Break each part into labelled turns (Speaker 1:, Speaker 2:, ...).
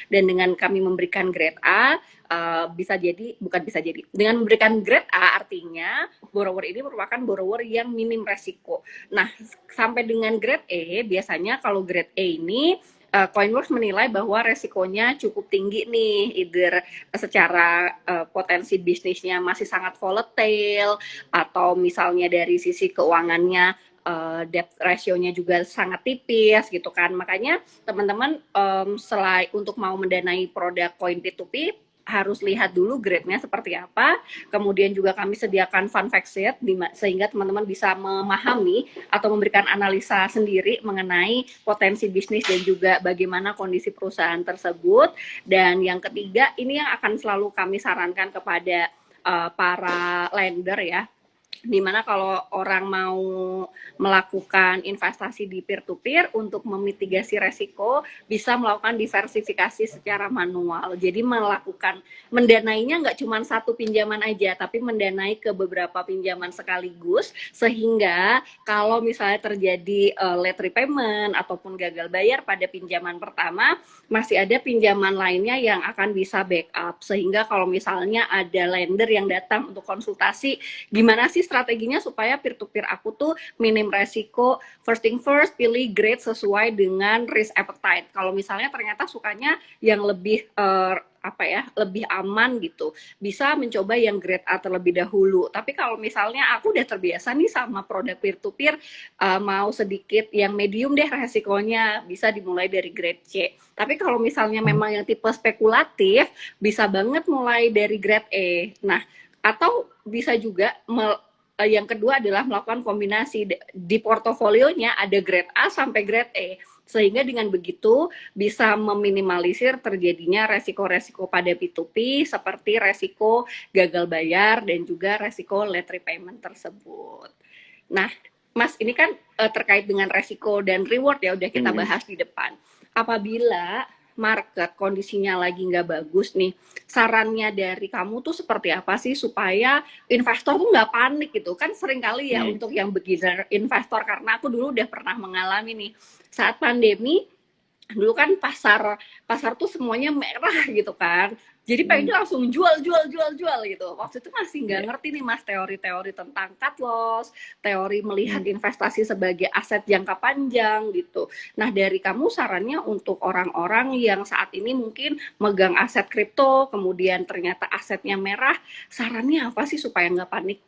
Speaker 1: Dan dengan kami memberikan grade A, bisa jadi, bukan bisa jadi, dengan memberikan grade A artinya borrower ini merupakan borrower yang minim resiko. Nah, sampai dengan grade E, biasanya kalau grade E ini Coinworks menilai bahwa resikonya cukup tinggi nih, either secara potensi bisnisnya masih sangat volatile, atau misalnya dari sisi keuangannya debt ratio-nya juga sangat tipis gitu kan. Makanya teman-teman selain untuk mau mendanai produk koin P2P harus lihat dulu grade-nya seperti apa. Kemudian juga kami sediakan fun fact sheet sehingga teman-teman bisa memahami atau memberikan analisa sendiri mengenai potensi bisnis dan juga bagaimana kondisi perusahaan tersebut. Dan yang ketiga, ini yang akan selalu kami sarankan kepada para lender ya, dimana kalau orang mau melakukan investasi di peer-to-peer untuk memitigasi resiko bisa melakukan diversifikasi secara manual. Jadi mendanainya nggak cuma satu pinjaman aja, tapi mendanai ke beberapa pinjaman sekaligus, sehingga kalau misalnya terjadi late repayment ataupun gagal bayar pada pinjaman pertama, masih ada pinjaman lainnya yang akan bisa backup. Sehingga kalau misalnya ada lender yang datang untuk konsultasi, gimana sih strateginya supaya peer-to-peer aku tuh minim resiko, first thing first, pilih grade sesuai dengan risk appetite. Kalau misalnya ternyata sukanya yang lebih lebih aman gitu, bisa mencoba yang grade A terlebih dahulu. Tapi kalau misalnya aku udah terbiasa nih sama produk peer-to-peer, mau sedikit yang medium deh resikonya, bisa dimulai dari grade C. Tapi kalau misalnya memang yang tipe spekulatif, bisa banget mulai dari grade E. Nah, atau bisa juga yang kedua adalah melakukan kombinasi di portofolionya ada grade A sampai grade E, sehingga dengan begitu bisa meminimalisir terjadinya resiko-resiko pada P2P seperti resiko gagal bayar dan juga resiko late repayment tersebut. Nah, Mas, ini kan terkait dengan resiko dan reward ya, udah kita bahas di depan. Apabila market kondisinya lagi nggak bagus nih, sarannya dari kamu tuh seperti apa sih supaya investor tuh nggak panik gitu? Kan sering kali ya untuk yang beginner investor, karena aku dulu udah pernah mengalami nih saat pandemi. Dulu kan pasar tuh semuanya merah gitu kan, jadi pengennya langsung jual gitu. Waktu itu masih nggak ngerti nih Mas teori-teori tentang cut loss, teori melihat investasi sebagai aset jangka panjang gitu. Nah, dari kamu sarannya untuk orang-orang yang saat ini mungkin megang aset kripto kemudian ternyata asetnya merah, sarannya apa sih supaya nggak panik?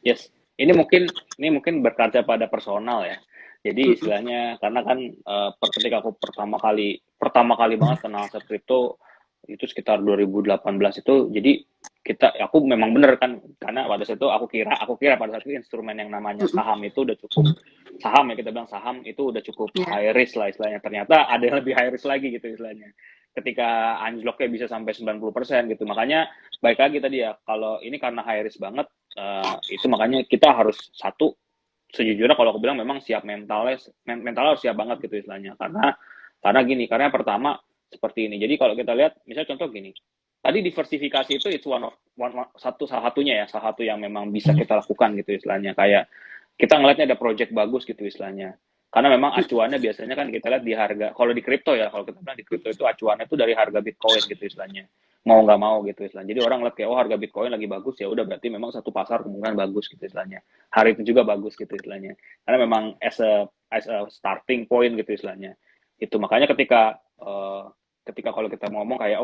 Speaker 2: Yes, ini mungkin berkaca pada personal ya. Jadi istilahnya karena kan ketika aku pertama kali banget kenal aset kripto itu sekitar 2018 itu, jadi aku memang bener kan, karena pada saat itu aku kira pada saat itu instrumen yang namanya saham itu udah cukup, saham ya, kita bilang saham itu udah cukup high risk lah istilahnya. Ternyata ada yang lebih high risk lagi gitu istilahnya. Ketika anjloknya bisa sampai 90% gitu. Makanya baik lagi tadi ya, kalau ini karena high risk banget, itu makanya kita harus sejujurnya kalau aku bilang memang siap mentalnya harus siap banget gitu istilahnya, karena yang pertama seperti ini. Jadi kalau kita lihat misalnya contoh gini, tadi diversifikasi itu salah satu yang memang bisa kita lakukan gitu istilahnya. Kayak kita ngeliatnya ada project bagus gitu istilahnya, karena memang acuannya biasanya kan kita lihat di harga, kalau di kripto ya, kalau kita bilang di kripto itu acuannya itu dari harga Bitcoin gitu istilahnya, mau nggak mau gitu istilahnya. Jadi orang ngeliat kayak, oh harga Bitcoin lagi bagus, ya udah berarti memang satu pasar kemungkinan bagus gitu istilahnya, hari itu juga bagus gitu istilahnya, karena memang as a starting point gitu istilahnya. Itu makanya ketika kalau kita ngomong kayak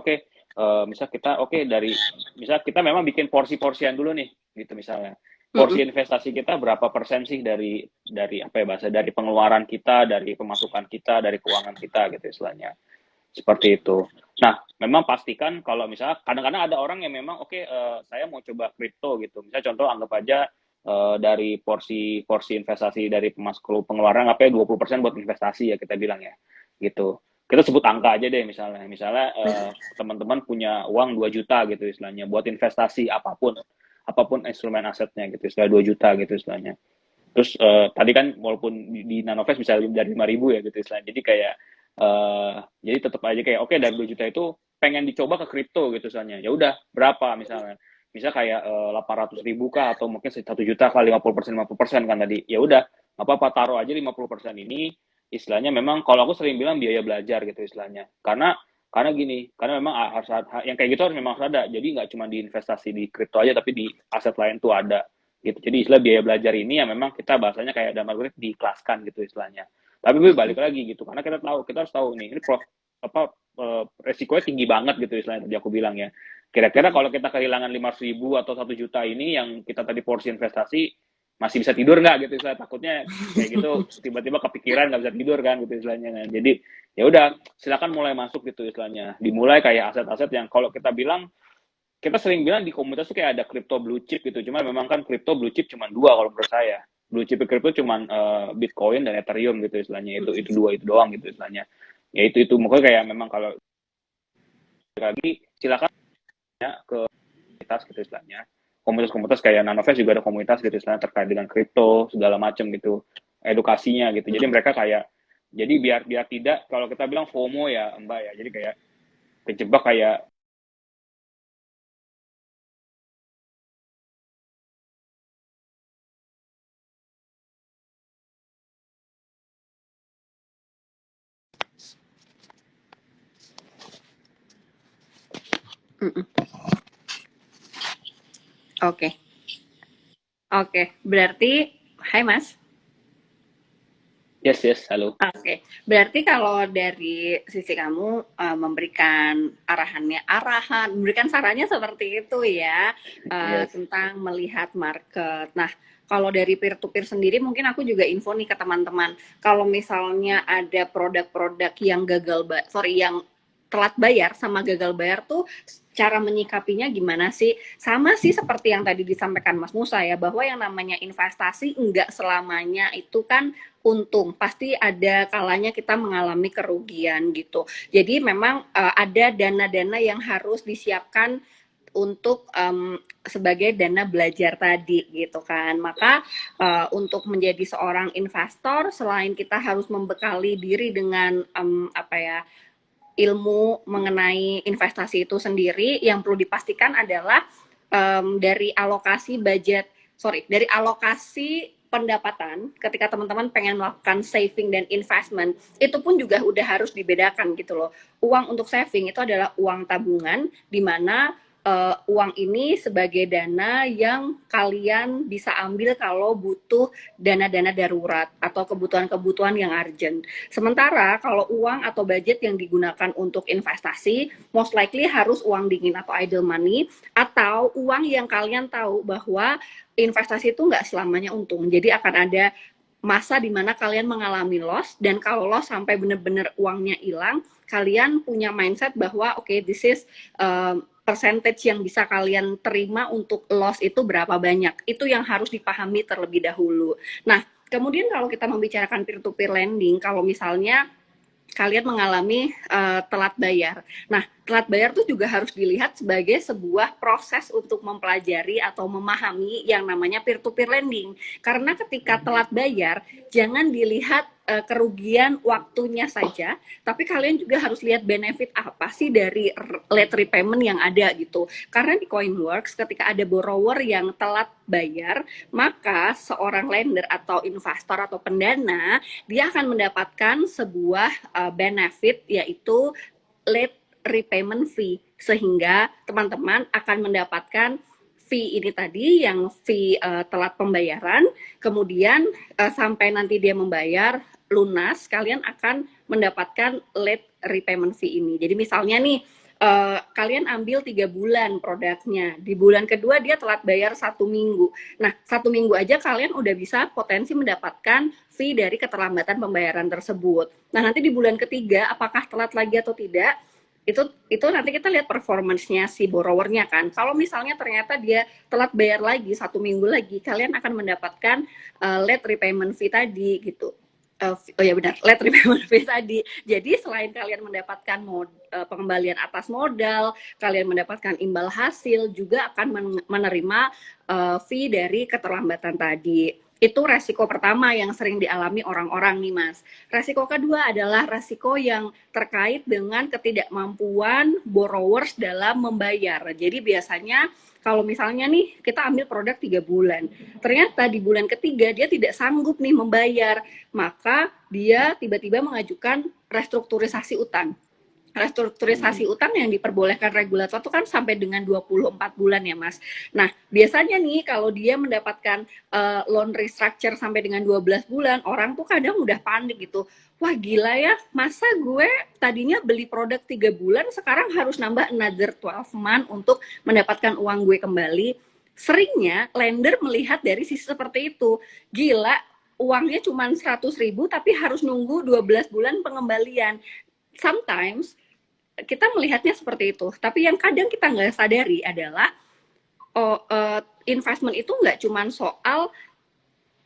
Speaker 2: misal kita memang bikin porsi-porsian dulu nih gitu, misalnya porsi investasi kita berapa persen sih dari dari pengeluaran kita, dari pemasukan kita, dari keuangan kita gitu istilahnya, seperti itu. Nah, memang pastikan kalau misalnya kadang-kadang ada orang yang memang saya mau coba kripto gitu. Misalnya contoh anggap aja dari porsi investasi dari pengeluaran 20% buat investasi ya kita bilang ya. Gitu. Kita sebut angka aja deh misalnya. Misalnya teman-teman punya uang 2 juta gitu istilahnya buat investasi apapun instrumen asetnya gitu. Istilah 2 juta gitu istilahnya. Terus tadi kan walaupun di Nanovest bisa dari 5.000 ya gitu istilahnya. Jadi kayak jadi tetap aja kayak dari 2 juta itu pengen dicoba ke kripto gitu misalnya. Ya udah, berapa misalnya? Misal kayak 800.000 kah, atau mungkin 1 juta kali 50% kan tadi. Ya udah, apa-apa taruh aja 50% ini, istilahnya memang kalau aku sering bilang biaya belajar gitu istilahnya. Karena Karena gini, karena memang harus yang kayak gitu harus memang harus ada. Jadi nggak cuma diinvestasi di kripto aja, tapi di aset lain tuh ada gitu. Jadi istilah biaya belajar ini ya memang kita bahasanya kayak dalam arti diikhlaskan gitu istilahnya. Tapi balik lagi gitu, karena kita harus tahu nih, ini resikonya tinggi banget gitu istilahnya tadi aku bilang ya. Kira-kira kalau kita kehilangan 500.000 atau 1 juta ini yang kita tadi porsi investasi, masih bisa tidur nggak gitu istilahnya, takutnya kayak gitu tiba-tiba kepikiran nggak bisa tidur kan gitu istilahnya kan. Jadi ya udah, silakan mulai masuk gitu istilahnya, dimulai kayak aset-aset yang kalau kita sering bilang di komunitas tuh kayak ada crypto blue chip gitu, cuma memang kan crypto blue chip cuma dua kalau menurut saya. Blue chip crypto cuma Bitcoin dan Ethereum gitu istilahnya, itu dua itu doang gitu istilahnya. Ya itu mungkin kayak memang kalau lagi silakan ya ke komunitas gitu istilahnya, komunitas-komunitas kayak Nanofest juga ada komunitas gitu istilahnya terkait dengan kripto segala macam gitu, edukasinya gitu. Jadi mereka kayak, jadi biar tidak, kalau kita bilang FOMO ya Mbak ya, jadi kayak kejebak kayak
Speaker 1: Oke, oke. Berarti, hai Mas.
Speaker 2: yes halo.
Speaker 1: Oke, berarti kalau dari sisi kamu memberikan sarannya seperti itu ya,
Speaker 2: Yes.
Speaker 1: tentang melihat market. Nah, kalau dari peer to peer sendiri mungkin aku juga info nih ke teman-teman. Kalau misalnya ada produk-produk yang yang telat bayar sama gagal bayar tuh cara menyikapinya gimana sih? Sama sih seperti yang tadi disampaikan Mas Musa ya, bahwa yang namanya investasi enggak selamanya itu kan untung, pasti ada kalanya kita mengalami kerugian gitu. Jadi memang ada dana-dana yang harus disiapkan untuk sebagai dana belajar tadi gitu kan. Maka untuk menjadi seorang investor, selain kita harus membekali diri dengan ilmu mengenai investasi itu sendiri, yang perlu dipastikan adalah dari alokasi pendapatan ketika teman-teman pengen melakukan saving dan investment, itu pun juga udah harus dibedakan gitu loh. Uang untuk saving itu adalah uang tabungan, di mana uang ini sebagai dana yang kalian bisa ambil kalau butuh dana-dana darurat atau kebutuhan-kebutuhan yang urgent. Sementara kalau uang atau budget yang digunakan untuk investasi, most likely harus uang dingin atau idle money, atau uang yang kalian tahu bahwa investasi itu nggak selamanya untung. Jadi akan ada masa di mana kalian mengalami loss, dan kalau loss sampai benar-benar uangnya hilang, kalian punya mindset bahwa okay, this is percentage yang bisa kalian terima untuk loss itu berapa banyak. Itu yang harus dipahami terlebih dahulu. Nah, kemudian kalau kita membicarakan peer-to-peer lending, kalau misalnya kalian mengalami telat bayar. Nah, telat bayar itu juga harus dilihat sebagai sebuah proses untuk mempelajari atau memahami yang namanya peer-to-peer lending. Karena ketika telat bayar, jangan dilihat kerugian waktunya saja, tapi kalian juga harus lihat benefit apa sih dari late repayment yang ada gitu. Karena di Coinworks, ketika ada borrower yang telat bayar, maka seorang lender atau investor atau pendana, dia akan mendapatkan sebuah benefit, yaitu late repayment fee, sehingga teman-teman akan mendapatkan fee ini tadi, yang fee telat pembayaran, kemudian sampai nanti dia membayar lunas, kalian akan mendapatkan late repayment fee ini. Jadi misalnya nih, kalian ambil 3 bulan produknya, di bulan kedua dia telat bayar 1 minggu. Nah, 1 minggu aja kalian udah bisa potensi mendapatkan fee dari keterlambatan pembayaran tersebut. Nah, nanti di bulan ketiga apakah telat lagi atau tidak, itu nanti kita lihat performance-nya si borrowernya kan. Kalau misalnya ternyata dia telat bayar lagi 1 minggu lagi, kalian akan mendapatkan late repayment fee tadi gitu. Oh ya benar, late repayment fee tadi. Jadi selain kalian mendapatkan pengembalian atas modal, kalian mendapatkan imbal hasil, juga akan menerima fee dari keterlambatan tadi. Itu resiko pertama yang sering dialami orang-orang nih Mas. Resiko kedua adalah resiko yang terkait dengan ketidakmampuan borrowers dalam membayar. Jadi biasanya kalau misalnya nih kita ambil produk 3 bulan, ternyata di bulan ketiga dia tidak sanggup nih membayar, maka dia tiba-tiba mengajukan restrukturisasi utang. restrukturisasi
Speaker 2: Hmm.
Speaker 1: utang yang diperbolehkan regulator itu kan sampai dengan 24 bulan ya Mas. Nah biasanya nih kalau dia mendapatkan loan restructure sampai dengan 12 bulan, orang tuh kadang udah panik gitu. Wah gila ya, masa gue tadinya beli produk 3 bulan, sekarang harus nambah another 12 month untuk mendapatkan uang gue kembali. Seringnya lender melihat dari sisi seperti itu. Gila, uangnya cuma 100.000 tapi harus nunggu 12 bulan pengembalian. Sometimes kita melihatnya seperti itu, tapi yang kadang kita nggak sadari adalah investment itu nggak cuma soal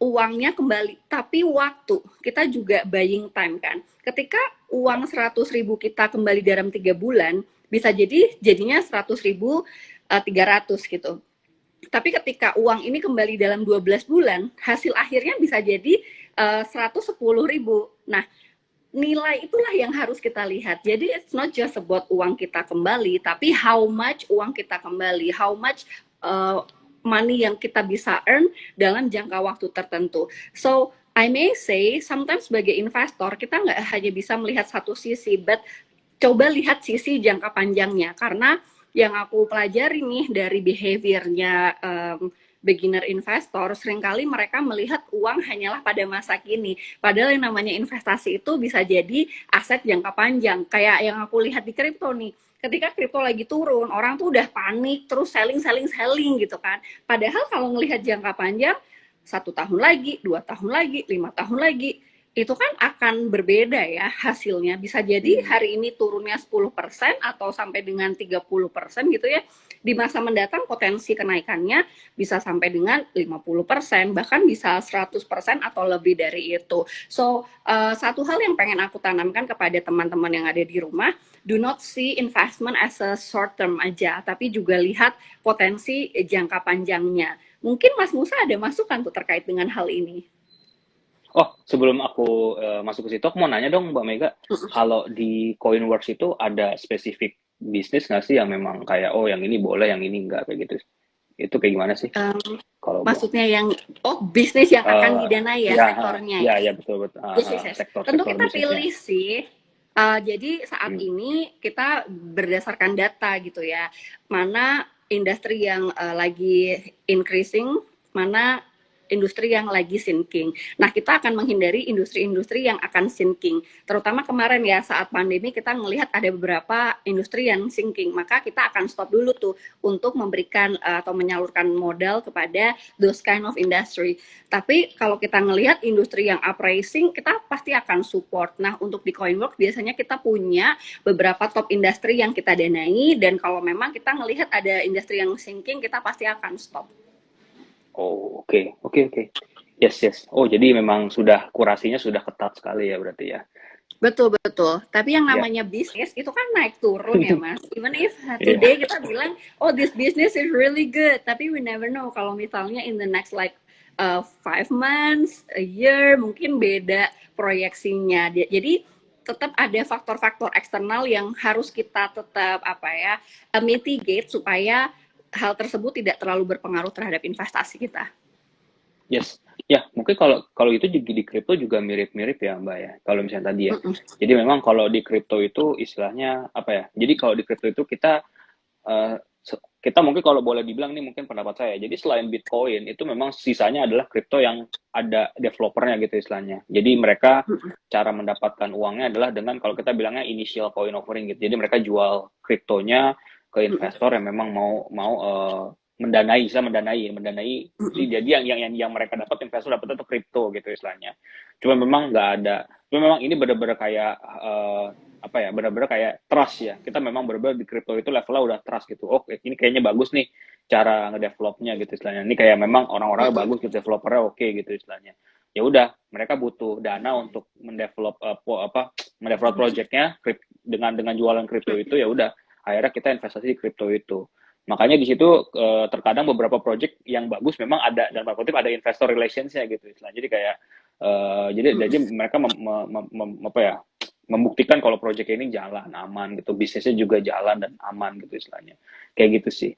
Speaker 1: uangnya kembali, tapi waktu. Kita juga buying time kan. Ketika uang 100.000 kita kembali dalam 3 bulan, bisa jadinya 100.000 300 gitu. Tapi ketika uang ini kembali dalam 12 bulan, hasil akhirnya bisa jadi 110.000. Nah, nilai itulah yang harus kita lihat. Jadi it's not just about uang kita kembali, tapi how much uang kita kembali, how much money yang kita bisa earn dalam jangka waktu tertentu. So I may say, sometimes sebagai investor kita nggak hanya bisa melihat satu sisi, but coba lihat sisi jangka panjangnya. Karena yang aku pelajari nih dari behaviornya beginner investor, seringkali mereka melihat uang hanyalah pada masa kini. Padahal yang namanya investasi itu bisa jadi aset jangka panjang. Kayak yang aku lihat di kripto nih. Ketika kripto lagi turun, orang tuh udah panik, terus selling gitu kan. Padahal kalau ngelihat jangka panjang, 1 tahun lagi, 2 tahun lagi, 5 tahun lagi, itu kan akan berbeda ya hasilnya. Bisa jadi hari ini turunnya 10% atau sampai dengan 30% gitu ya. Di masa mendatang potensi kenaikannya bisa sampai dengan 50%, bahkan bisa 100% atau lebih dari itu. So, satu hal yang pengen aku tanamkan kepada teman-teman yang ada di rumah, do not see investment as a short term aja, tapi juga lihat potensi jangka panjangnya. Mungkin Mas Musa ada masukan tuh terkait dengan hal ini.
Speaker 2: Oh, sebelum aku masuk ke situ, aku mau nanya dong Mbak Mega, kalau di Coinworks itu ada spesifik bisnis nggak sih yang memang kayak, oh yang ini boleh, yang ini enggak, kayak gitu. Itu kayak gimana sih? Kalau
Speaker 1: Maksudnya yang bisnis yang akan
Speaker 2: eh
Speaker 1: didanai ya
Speaker 2: ya,
Speaker 1: sektornya
Speaker 2: ya,
Speaker 1: ya.
Speaker 2: ya betul betul.
Speaker 1: Yes, yes, yes. Tentu
Speaker 2: Sektor-sektor
Speaker 1: kita
Speaker 2: bisnisnya.
Speaker 1: pilih sih. Jadi saat
Speaker 2: Hmm.
Speaker 1: ini kita berdasarkan data gitu ya, mana industri yang lagi increasing, mana industri yang lagi sinking. Nah, kita akan menghindari industri-industri yang akan sinking. Terutama kemarin ya saat pandemi kita melihat ada beberapa industri yang sinking, maka kita akan stop dulu tuh untuk memberikan atau menyalurkan modal kepada those kind of industry. Tapi kalau kita ngelihat industri yang uprising, kita pasti akan support. Nah, untuk di Coinworks biasanya kita punya beberapa top industri yang kita danai, dan kalau memang kita ngelihat ada industri yang sinking, kita pasti akan stop.
Speaker 2: Oh, oke, oke, oke. Yes, yes. Oh, jadi memang sudah kurasinya sudah ketat sekali ya berarti ya.
Speaker 1: Betul, betul. Tapi yang
Speaker 2: Ya.
Speaker 1: namanya bisnis itu kan naik turun ya, Mas. Even if
Speaker 2: Iya.
Speaker 1: today kita bilang, oh this business is really good, tapi we never know kalau misalnya in the next like 5 months, a year, mungkin beda proyeksinya. Jadi tetap ada faktor-faktor eksternal yang harus kita tetap mitigate supaya hal tersebut tidak terlalu berpengaruh terhadap investasi kita.
Speaker 2: Yes. Ya, mungkin kalau kalau itu di kripto juga mirip-mirip ya, Mbak ya. Kalau misalnya tadi ya.
Speaker 1: Mm-mm.
Speaker 2: Jadi memang kalau di kripto itu istilahnya apa ya? Jadi kalau di kripto itu eh, kita mungkin kalau boleh dibilang nih mungkin pendapat saya. Jadi selain Bitcoin itu memang sisanya adalah kripto yang ada developernya gitu istilahnya. Jadi mereka cara mendapatkan uangnya adalah dengan kalau kita bilangnya initial coin offering gitu. Jadi mereka jual kriptonya ke investor yang memang mau mau mendanai, bisa mendanai. Jadi yang mereka dapat investor dapat itu kripto gitu istilahnya. Cuma memang nggak ada. Cuma memang ini benar-benar kayak apa ya, benar-benar kayak trust ya. Kita memang benar-benar di kripto itu levelnya udah trust gitu. Oh, ini kayaknya bagus nih cara ngedevelopnya gitu istilahnya. Ini kayak memang orang-orangnya bagus gitu, developernya oke gitu istilahnya. Ya udah, mereka butuh dana untuk mendevelop projectnya dengan jualan kripto itu, ya udah akhirnya kita investasi di kripto itu. Makanya di situ terkadang beberapa project yang bagus memang ada, dan kutip ada investor relations-nya gitu istilahnya. Jadi kayak jadi mereka apa ya, membuktikan kalau project ini jalan aman gitu, bisnisnya juga jalan dan aman gitu istilahnya. Kayak gitu sih.